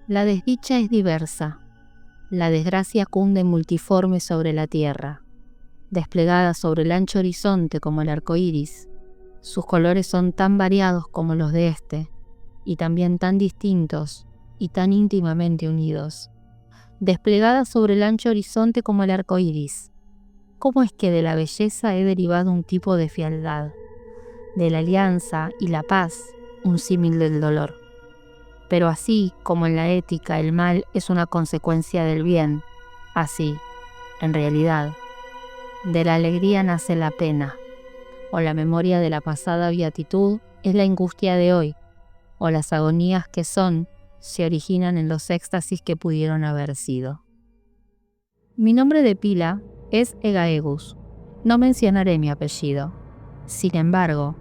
La desdicha es diversa. La desgracia cunde multiforme sobre la tierra, desplegada sobre el ancho horizonte como el arco iris. Sus colores son tan variados como los de este, y también tan distintos y tan íntimamente unidos. Desplegada sobre el ancho horizonte como el arco iris. ¿Cómo es que de la belleza he derivado un tipo de fealdad? De la alianza y la paz, un símil del dolor. Pero así como en la ética el mal es una consecuencia del bien, así, en realidad, de la alegría nace la pena, o la memoria de la pasada beatitud es la angustia de hoy, o las agonías que son se originan en los éxtasis que pudieron haber sido. Mi nombre de pila es Egaegus. No mencionaré mi apellido. Sin embargo,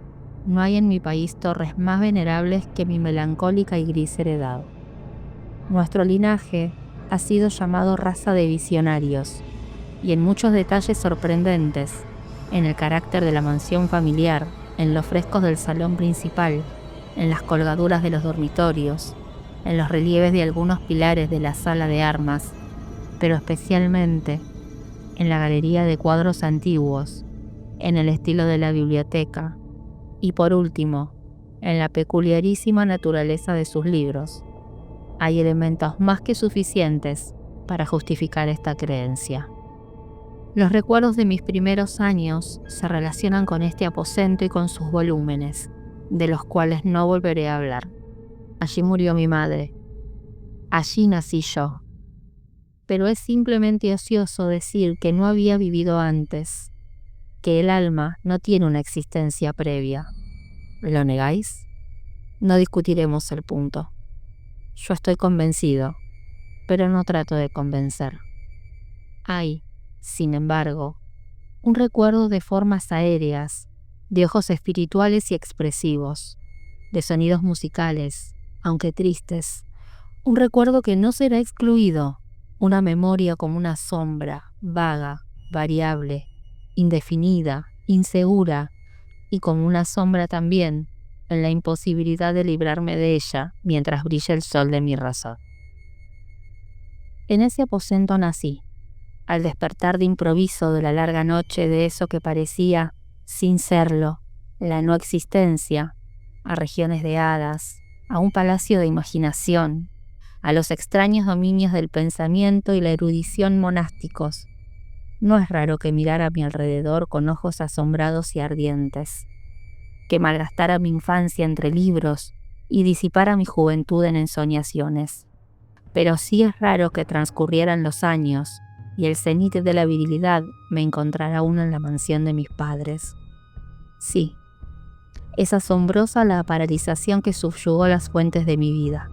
no hay en mi país torres más venerables que mi melancólica y gris heredad. Nuestro linaje ha sido llamado raza de visionarios, y en muchos detalles sorprendentes, en el carácter de la mansión familiar, en los frescos del salón principal, en las colgaduras de los dormitorios, en los relieves de algunos pilares de la sala de armas, pero especialmente en la galería de cuadros antiguos, en el estilo de la biblioteca, y por último, en la peculiarísima naturaleza de sus libros. Hay elementos más que suficientes para justificar esta creencia. Los recuerdos de mis primeros años se relacionan con este aposento y con sus volúmenes, de los cuales no volveré a hablar. Allí murió mi madre. Allí nací yo. Pero es simplemente ocioso decir que no había vivido antes, que el alma no tiene una existencia previa. ¿Lo negáis? No discutiremos el punto. Yo estoy convencido, pero no trato de convencer. Hay, sin embargo, un recuerdo de formas aéreas, de ojos espirituales y expresivos, de sonidos musicales, aunque tristes, un recuerdo que no será excluido, una memoria como una sombra, vaga, variable, indefinida, insegura, y como una sombra también, en la imposibilidad de librarme de ella mientras brilla el sol de mi razón. En ese aposento nací, al despertar de improviso de la larga noche de eso que parecía, sin serlo, la no existencia, a regiones de hadas, a un palacio de imaginación, a los extraños dominios del pensamiento y la erudición monásticos. No es raro que mirara a mi alrededor con ojos asombrados y ardientes, que malgastara mi infancia entre libros y disipara mi juventud en ensoñaciones. Pero sí es raro que transcurrieran los años y el cenit de la virilidad me encontrara aún en la mansión de mis padres. Sí, es asombrosa la paralización que subyugó las fuentes de mi vida.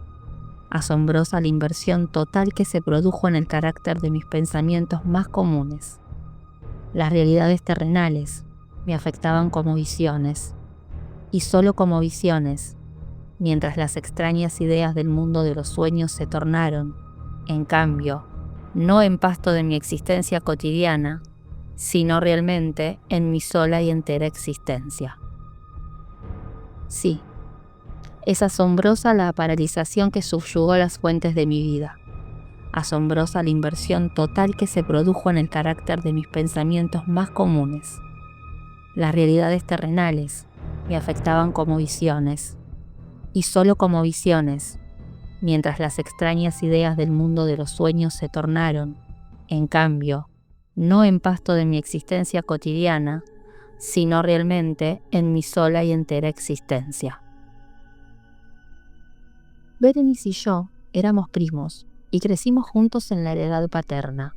Asombrosa la inversión total que se produjo en el carácter de mis pensamientos más comunes. Las realidades terrenales me afectaban como visiones, y solo como visiones, mientras las extrañas ideas del mundo de los sueños se tornaron, en cambio, no en pasto de mi existencia cotidiana, sino realmente en mi sola y entera existencia. Sí, es asombrosa la paralización que subyugó las fuentes de mi vida, asombrosa la inversión total que se produjo en el carácter de mis pensamientos más comunes. Las realidades terrenales me afectaban como visiones, y solo como visiones, mientras las extrañas ideas del mundo de los sueños se tornaron, en cambio, no en pasto de mi existencia cotidiana, sino realmente en mi sola y entera existencia. Berenice y yo éramos primos y crecimos juntos en la heredad paterna,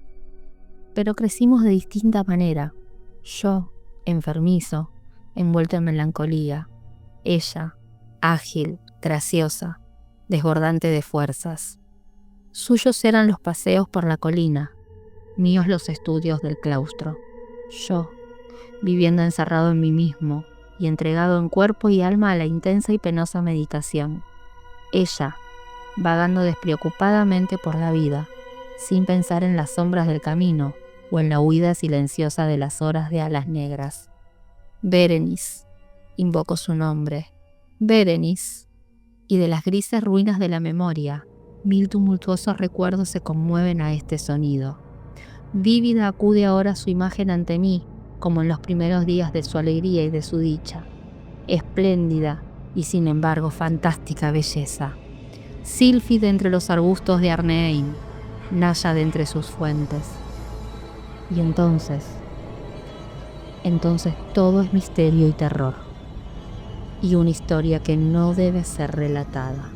pero crecimos de distinta manera. Yo, enfermizo, envuelto en melancolía; ella, ágil, graciosa, desbordante de fuerzas. Suyos eran los paseos por la colina, míos los estudios del claustro. Yo, viviendo encerrado en mí mismo y entregado en cuerpo y alma a la intensa y penosa meditación. Ella, vagando despreocupadamente por la vida, sin pensar en las sombras del camino o en la huida silenciosa de las horas de alas negras. Berenice, invoco su nombre. Berenice. Y de las grises ruinas de la memoria, Mil tumultuosos recuerdos se conmueven a este sonido. Vívida acude ahora su imagen ante mí, como en los primeros días de su alegría y de su dicha. Espléndida y sin embargo fantástica belleza. Sílfide entre los arbustos de Arneim, Naya de entre sus fuentes. Y entonces todo es misterio y terror. Y una historia que no debe ser relatada.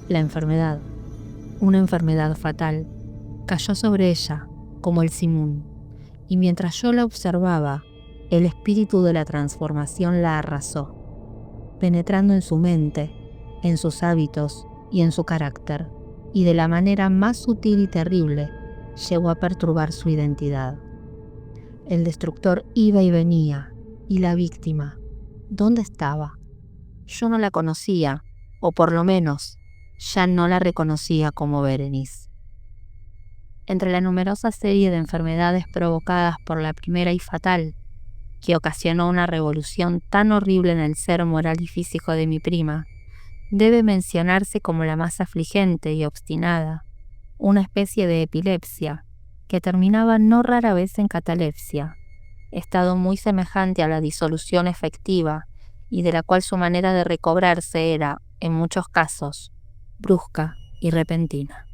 La enfermedad, una enfermedad fatal, cayó sobre ella como el simún, y mientras yo la observaba, el espíritu de la transformación la arrasó, penetrando en su mente, en sus hábitos y en su carácter, y de la manera más sutil y terrible llegó a perturbar su identidad. El destructor iba y venía, y la víctima, ¿dónde estaba? Yo no la conocía, o por lo menos, ya no la reconocía como Berenice. Entre la numerosa serie de enfermedades provocadas por la primera y fatal, que ocasionó una revolución tan horrible en el ser moral y físico de mi prima, debe mencionarse como la más afligente y obstinada, una especie de epilepsia, que terminaba no rara vez en catalepsia, estado muy semejante a la disolución efectiva y de la cual su manera de recobrarse era, en muchos casos, brusca y repentina.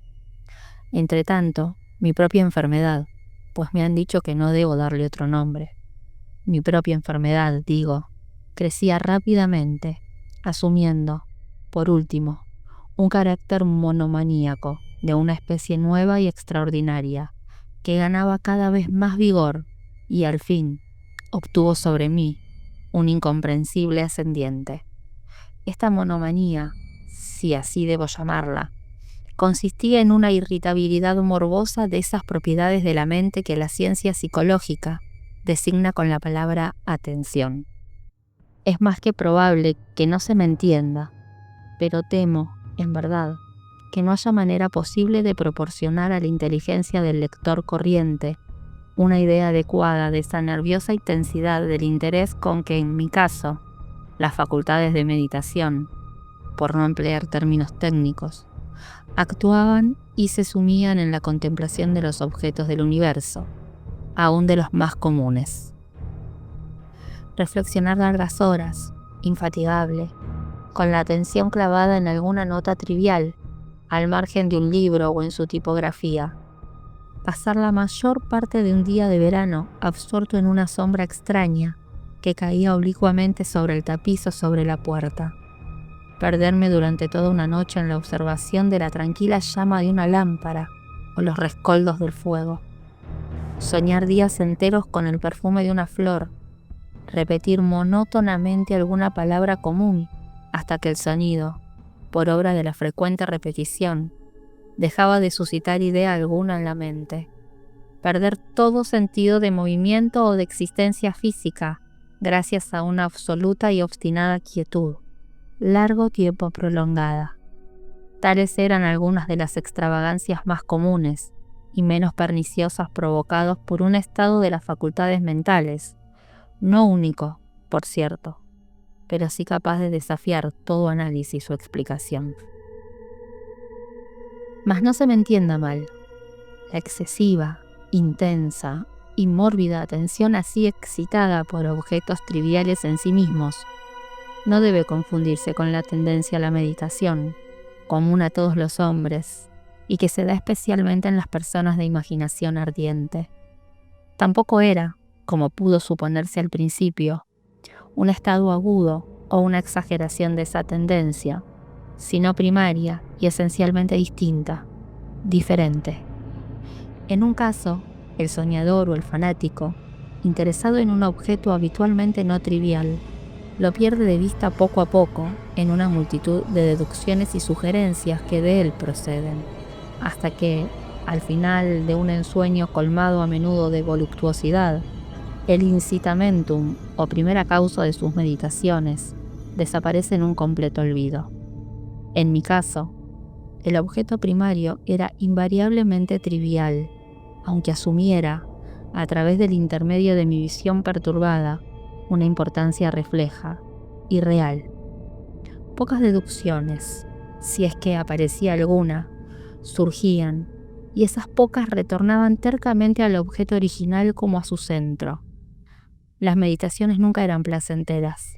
Entretanto, mi propia enfermedad, pues me han dicho que no debo darle otro nombre, mi propia enfermedad, digo, crecía rápidamente, asumiendo, por último, un carácter monomaníaco de una especie nueva y extraordinaria, que ganaba cada vez más vigor y al fin obtuvo sobre mí un incomprensible ascendiente. Esta monomanía, si así debo llamarla, consistía en una irritabilidad morbosa de esas propiedades de la mente que la ciencia psicológica designa con la palabra atención. Es más que probable que no se me entienda, pero temo, en verdad, que no haya manera posible de proporcionar a la inteligencia del lector corriente una idea adecuada de esa nerviosa intensidad del interés con que, en mi caso, las facultades de meditación, por no emplear términos técnicos, actuaban y se sumían en la contemplación de los objetos del universo, aún de los más comunes. Reflexionar largas horas, infatigable, con la atención clavada en alguna nota trivial, al margen de un libro o en su tipografía. Pasar la mayor parte de un día de verano absorto en una sombra extraña que caía oblicuamente sobre el tapiz o sobre la puerta. Perderme durante toda una noche en la observación de la tranquila llama de una lámpara o los rescoldos del fuego. Soñar días enteros con el perfume de una flor, repetir monótonamente alguna palabra común hasta que el sonido, por obra de la frecuente repetición, dejaba de suscitar idea alguna en la mente. Perder todo sentido de movimiento o de existencia física gracias a una absoluta y obstinada quietud, largo tiempo prolongada. Tales eran algunas de las extravagancias más comunes y menos perniciosas provocados por un estado de las facultades mentales, no único, por cierto, pero sí capaz de desafiar todo análisis o explicación. Mas no se me entienda mal, la excesiva, intensa y mórbida atención así excitada por objetos triviales en sí mismos no debe confundirse con la tendencia a la meditación, común a todos los hombres, y que se da especialmente en las personas de imaginación ardiente. Tampoco era, como pudo suponerse al principio, un estado agudo o una exageración de esa tendencia, sino primaria y esencialmente distinta, diferente. En un caso, el soñador o el fanático, interesado en un objeto habitualmente no trivial, lo pierde de vista poco a poco en una multitud de deducciones y sugerencias que de él proceden, hasta que, al final de un ensueño colmado a menudo de voluptuosidad, el incitamentum o primera causa de sus meditaciones desaparece en un completo olvido. En mi caso, el objeto primario era invariablemente trivial, aunque asumiera, a través del intermedio de mi visión perturbada, una importancia refleja y real. Pocas deducciones, Si es que aparecía alguna, surgían, y esas pocas retornaban tercamente al objeto original como a su centro. Las meditaciones nunca eran placenteras,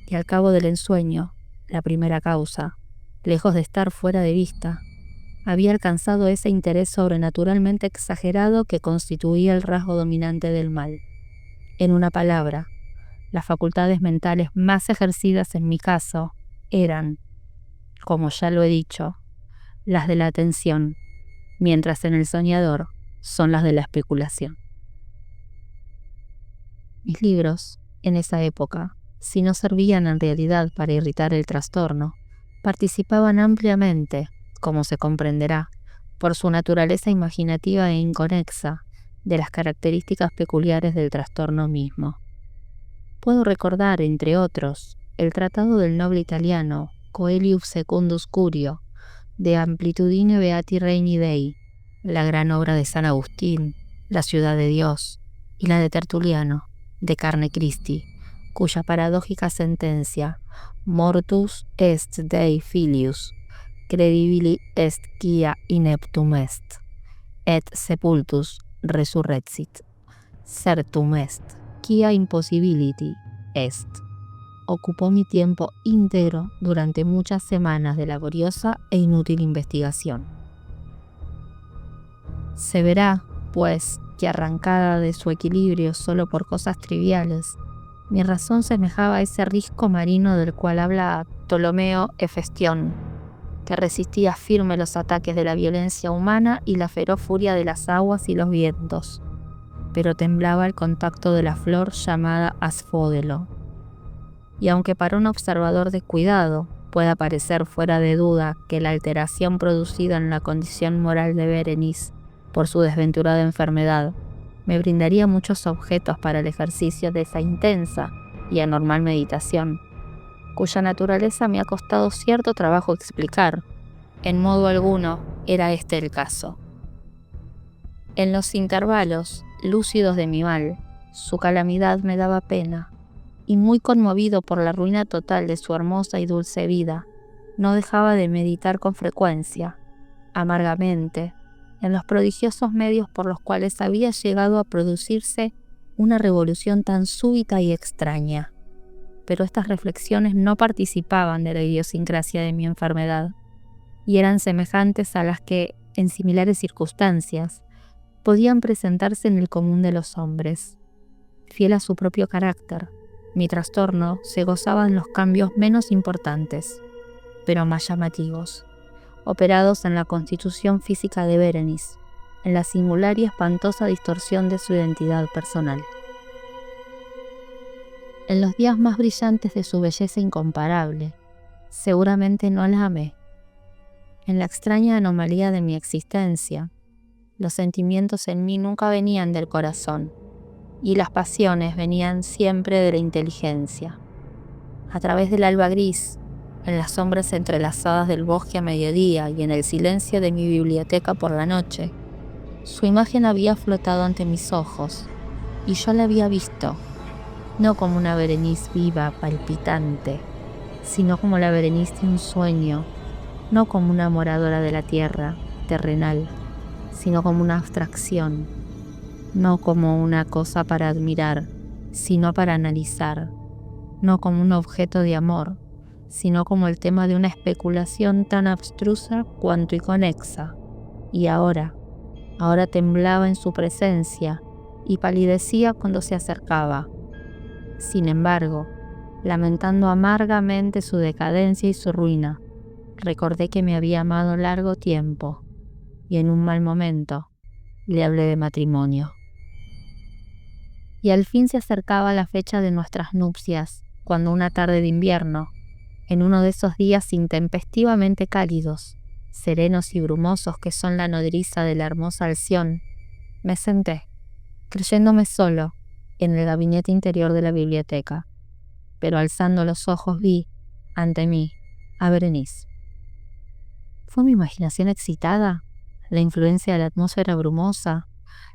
y al cabo del ensueño, la primera causa, lejos de estar fuera de vista, había alcanzado ese interés sobrenaturalmente exagerado que constituía el rasgo dominante del mal. En una palabra, las facultades mentales más ejercidas en mi caso eran, como ya lo he dicho, las de la atención, mientras en el soñador son las de la especulación. Mis libros, en esa época, si no servían en realidad para irritar el trastorno, participaban ampliamente, como se comprenderá, por su naturaleza imaginativa e inconexa, de las características peculiares del trastorno mismo. Puedo recordar, entre otros, el tratado del noble italiano Coelius Secundus Curio, de Amplitudine Beati Regni Dei, la gran obra de San Agustín, La ciudad de Dios, y la de Tertuliano, De carne Christi, cuya paradójica sentencia, mortus est Dei filius, credibili est quia ineptum est, et sepultus resurrexit, certum est, quia impossibility est, ocupó mi tiempo íntegro durante muchas semanas de laboriosa e inútil investigación. Se verá, pues, que arrancada de su equilibrio solo por cosas triviales, mi razón semejaba a ese risco marino del cual habla Ptolomeo Hefestión, que resistía firme los ataques de la violencia humana y la feroz furia de las aguas y los vientos, pero temblaba al contacto de la flor llamada asfódelo. Y aunque para un observador descuidado pueda parecer fuera de duda que la alteración producida en la condición moral de Berenice por su desventurada enfermedad me brindaría muchos objetos para el ejercicio de esa intensa y anormal meditación, cuya naturaleza me ha costado cierto trabajo explicar, en modo alguno era este el caso. En los intervalos lúcidos de mi mal, su calamidad me daba pena, y muy conmovido por la ruina total de su hermosa y dulce vida, no dejaba de meditar con frecuencia, amargamente, en los prodigiosos medios por los cuales había llegado a producirse una revolución tan súbita y extraña. Pero estas reflexiones no participaban de la idiosincrasia de mi enfermedad, y eran semejantes a las que, en similares circunstancias, podían presentarse en el común de los hombres. Fiel a su propio carácter, mi trastorno se gozaba en los cambios menos importantes, pero más llamativos, operados en la constitución física de Berenice, en la singular y espantosa distorsión de su identidad personal. En los días más brillantes de su belleza incomparable, seguramente no la amé. En la extraña anomalía de mi existencia, los sentimientos en mí nunca venían del corazón, y las pasiones venían siempre de la inteligencia. A través del alba gris, en las sombras entrelazadas del bosque a mediodía y en el silencio de mi biblioteca por la noche, su imagen había flotado ante mis ojos, y yo la había visto, no como una Berenice viva, palpitante, sino como la Berenice de un sueño, no como una moradora de la tierra, terrenal, sino como una abstracción, no como una cosa para admirar, sino para analizar, no como un objeto de amor, sino como el tema de una especulación tan abstrusa cuanto inconexa. Y ahora temblaba en su presencia y palidecía cuando se acercaba. Sin embargo, lamentando amargamente su decadencia y su ruina, recordé que me había amado largo tiempo, y en un mal momento le hablé de matrimonio. Y al fin se acercaba la fecha de nuestras nupcias, cuando una tarde de invierno, en uno de esos días intempestivamente cálidos, serenos y brumosos que son la nodriza de la hermosa Alción, me senté, creyéndome solo, en el gabinete interior de la biblioteca, pero alzando los ojos vi, ante mí, a Berenice. ¿Fue mi imaginación excitada? ¿La influencia de la atmósfera brumosa?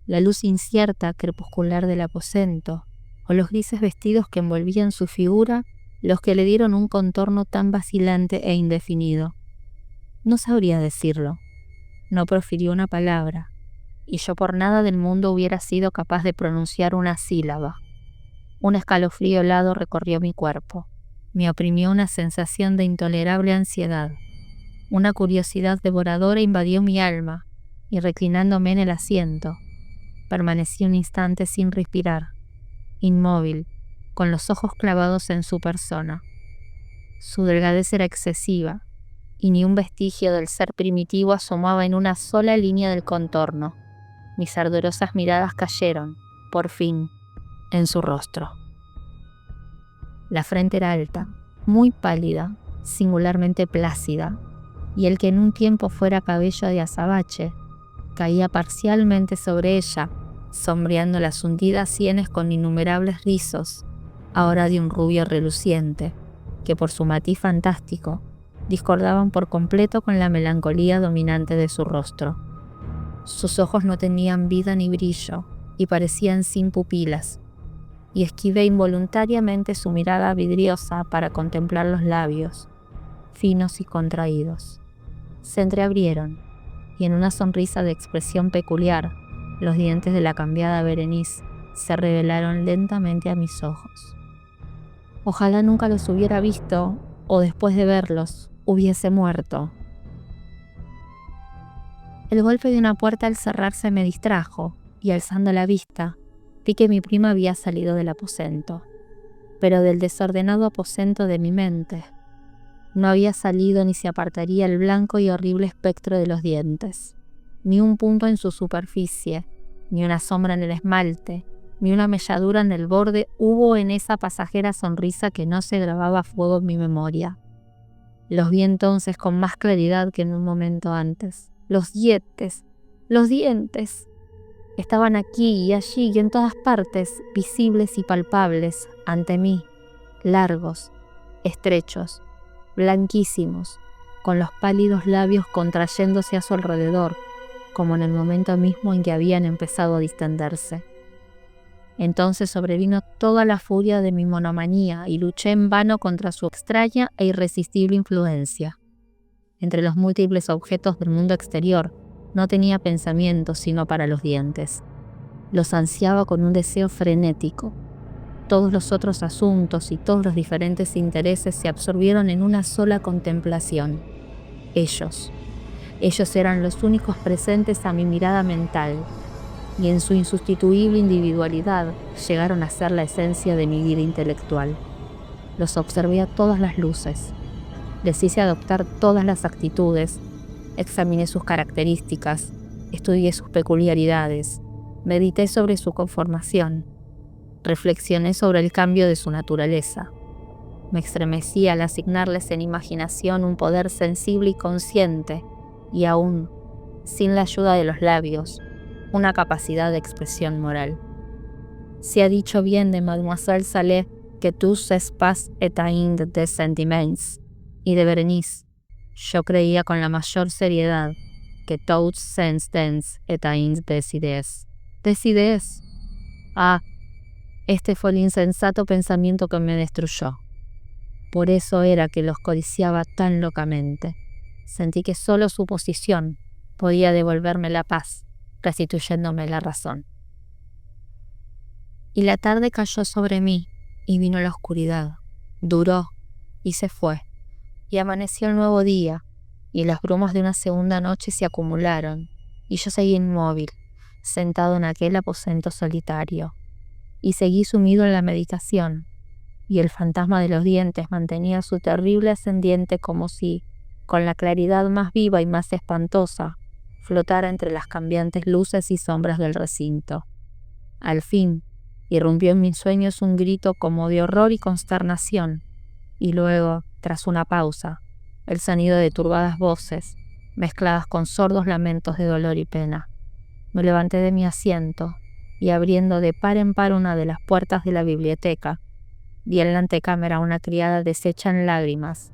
¿La luz incierta, crepuscular del aposento? ¿O los grises vestidos que envolvían su figura, los que le dieron un contorno tan vacilante e indefinido? No sabría decirlo. No profirió una palabra, y yo por nada del mundo hubiera sido capaz de pronunciar una sílaba. Un escalofrío helado recorrió mi cuerpo. Me oprimió una sensación de intolerable ansiedad. Una curiosidad devoradora invadió mi alma, y reclinándome en el asiento, permanecí un instante sin respirar, inmóvil, con los ojos clavados en su persona. Su delgadez era excesiva, y ni un vestigio del ser primitivo asomaba en una sola línea del contorno. Mis ardorosas miradas cayeron, por fin, en su rostro. La frente era alta, muy pálida, singularmente plácida, y el que en un tiempo fuera cabello de azabache, caía parcialmente sobre ella, sombreando las hundidas sienes con innumerables rizos, ahora de un rubio reluciente, que por su matiz fantástico, discordaban por completo con la melancolía dominante de su rostro. Sus ojos no tenían vida ni brillo, y parecían sin pupilas, y esquivé involuntariamente su mirada vidriosa para contemplar los labios, finos y contraídos. Se entreabrieron, y en una sonrisa de expresión peculiar, los dientes de la cambiada Berenice se revelaron lentamente a mis ojos. Ojalá nunca los hubiera visto, o después de verlos, hubiese muerto. El golpe de una puerta al cerrarse me distrajo, y alzando la vista, vi que mi prima había salido del aposento, pero del desordenado aposento de mi mente. No había salido ni se apartaría el blanco y horrible espectro de los dientes, ni un punto en su superficie, ni una sombra en el esmalte, ni una melladura en el borde hubo en esa pasajera sonrisa que no se grababa a fuego en mi memoria. Los vi entonces con más claridad que en un momento antes. Los dientes, los dientes. Estaban aquí y allí y en todas partes, visibles y palpables, ante mí, largos, estrechos, blanquísimos, con los pálidos labios contrayéndose a su alrededor, como en el momento mismo en que habían empezado a distenderse. Entonces sobrevino toda la furia de mi monomanía y luché en vano contra su extraña e irresistible influencia. Entre los múltiples objetos del mundo exterior, no tenía pensamientos sino para los dientes. Los ansiaba con un deseo frenético. Todos los otros asuntos y todos los diferentes intereses se absorbieron en una sola contemplación. Ellos eran los únicos presentes a mi mirada mental, y en su insustituible individualidad llegaron a ser la esencia de mi vida intelectual. Los observé a todas las luces, les hice adoptar todas las actitudes, examiné sus características, estudié sus peculiaridades, medité sobre su conformación, reflexioné sobre el cambio de su naturaleza. Me estremecí al asignarles en imaginación un poder sensible y consciente, y aún, sin la ayuda de los labios, una capacidad de expresión moral. Se ha dicho bien de Mademoiselle Salé que tous espaces éteints de sentiments, y de Berenice, yo creía con la mayor seriedad que tous sens dents éteints des idées. ¿Des idées? Ah, este fue el insensato pensamiento que me destruyó. Por eso era que los codiciaba tan locamente. Sentí que solo su posición podía devolverme la paz, restituyéndome la razón. Y la tarde cayó sobre mí, y vino la oscuridad. Duró, y se fue. Y amaneció el nuevo día, y las brumas de una segunda noche se acumularon, y yo seguí inmóvil, sentado en aquel aposento solitario, y seguí sumido en la meditación, y el fantasma de los dientes mantenía su terrible ascendiente como si, con la claridad más viva y más espantosa, flotara entre las cambiantes luces y sombras del recinto. Al fin, irrumpió en mis sueños un grito como de horror y consternación, y luego, tras una pausa, el sonido de turbadas voces, mezcladas con sordos lamentos de dolor y pena. Me levanté de mi asiento, y abriendo de par en par una de las puertas de la biblioteca, vi en la antecámara a una criada deshecha en lágrimas,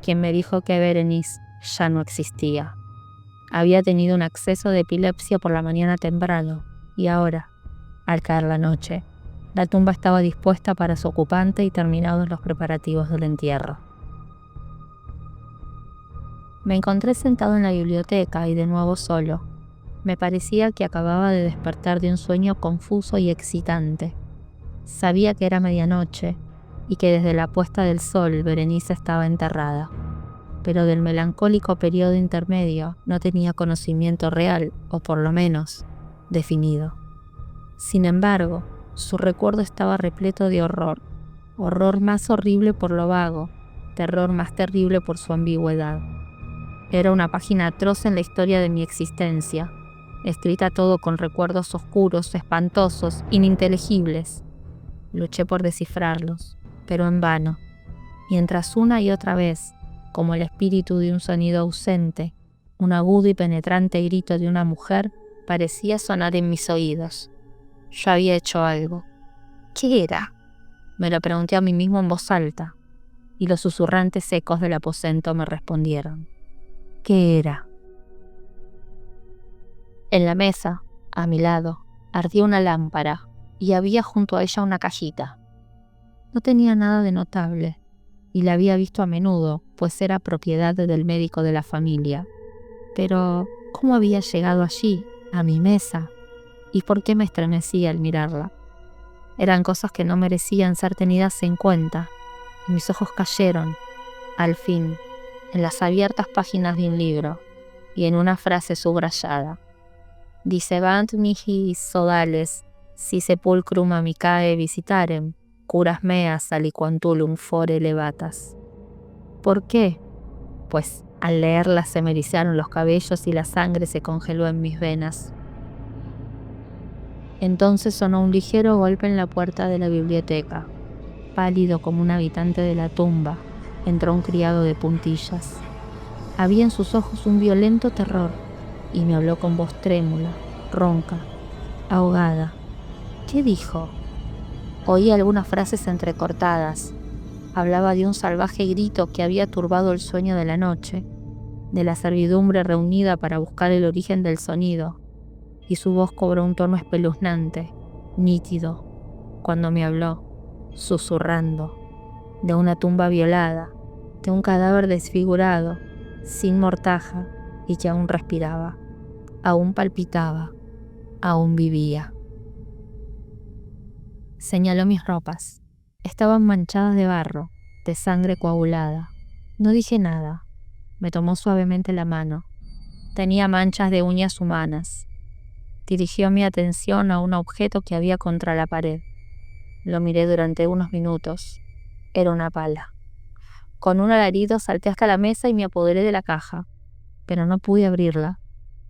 quien me dijo que Berenice ya no existía. Había tenido un acceso de epilepsia por la mañana temprano, y ahora, al caer la noche, la tumba estaba dispuesta para su ocupante y terminados los preparativos del entierro. Me encontré sentado en la biblioteca y de nuevo solo. Me parecía que acababa de despertar de un sueño confuso y excitante. Sabía que era medianoche y que desde la puesta del sol Berenice estaba enterrada, pero del melancólico periodo intermedio no tenía conocimiento real, o por lo menos, definido. Sin embargo, su recuerdo estaba repleto de horror, horror más horrible por lo vago, terror más terrible por su ambigüedad. Era una página atroz en la historia de mi existencia, escrita todo con recuerdos oscuros, espantosos, ininteligibles. Luché por descifrarlos, pero en vano, mientras una y otra vez, como el espíritu de un sonido ausente, un agudo y penetrante grito de una mujer parecía sonar en mis oídos. Yo había hecho algo. ¿Qué era? Me lo pregunté a mí mismo en voz alta, y los susurrantes ecos del aposento me respondieron. ¿Qué era? En la mesa, a mi lado, ardía una lámpara, y había junto a ella una cajita. No tenía nada de notable, y la había visto a menudo, pues era propiedad del médico de la familia. Pero, ¿cómo había llegado allí, a mi mesa? ¿Y por qué me estremecía al mirarla? Eran cosas que no merecían ser tenidas en cuenta, y mis ojos cayeron, al fin, en las abiertas páginas de un libro, y en una frase subrayada. Dicebant mihi sodales, si sepulcrum amicae visitarem, curas meas aliquantulum fore levatas. ¿Por qué? Pues al leerlas se me erizaron los cabellos y la sangre se congeló en mis venas. Entonces sonó un ligero golpe en la puerta de la biblioteca. Pálido como un habitante de la tumba, entró un criado de puntillas. Había en sus ojos un violento terror, y me habló con voz trémula, ronca, ahogada. ¿Qué dijo? Oí algunas frases entrecortadas. Hablaba de un salvaje grito que había turbado el sueño de la noche, de la servidumbre reunida para buscar el origen del sonido, y su voz cobró un tono espeluznante, nítido, cuando me habló, susurrando, de una tumba violada, de un cadáver desfigurado, sin mortaja, y que aún respiraba, aún palpitaba, aún vivía. Señaló mis ropas. Estaban manchadas de barro, de sangre coagulada. No dije nada. Me tomó suavemente la mano. Tenía manchas de uñas humanas. Dirigió mi atención a un objeto que había contra la pared. Lo miré durante unos minutos. Era una pala. Con un alarido salté hasta la mesa y me apoderé de la caja, pero no pude abrirla,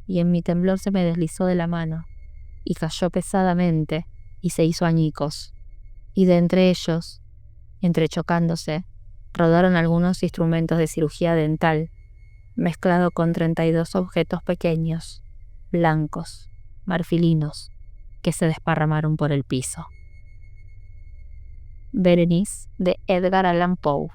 y en mi temblor se me deslizó de la mano, y cayó pesadamente, y se hizo añicos, y de entre ellos, entrechocándose, rodaron algunos instrumentos de cirugía dental, mezclado con 32 objetos pequeños, blancos, marfilinos, que se desparramaron por el piso. Berenice, de Edgar Allan Poe.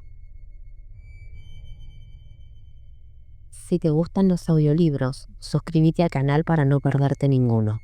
Si te gustan los audiolibros, suscríbete al canal para no perderte ninguno.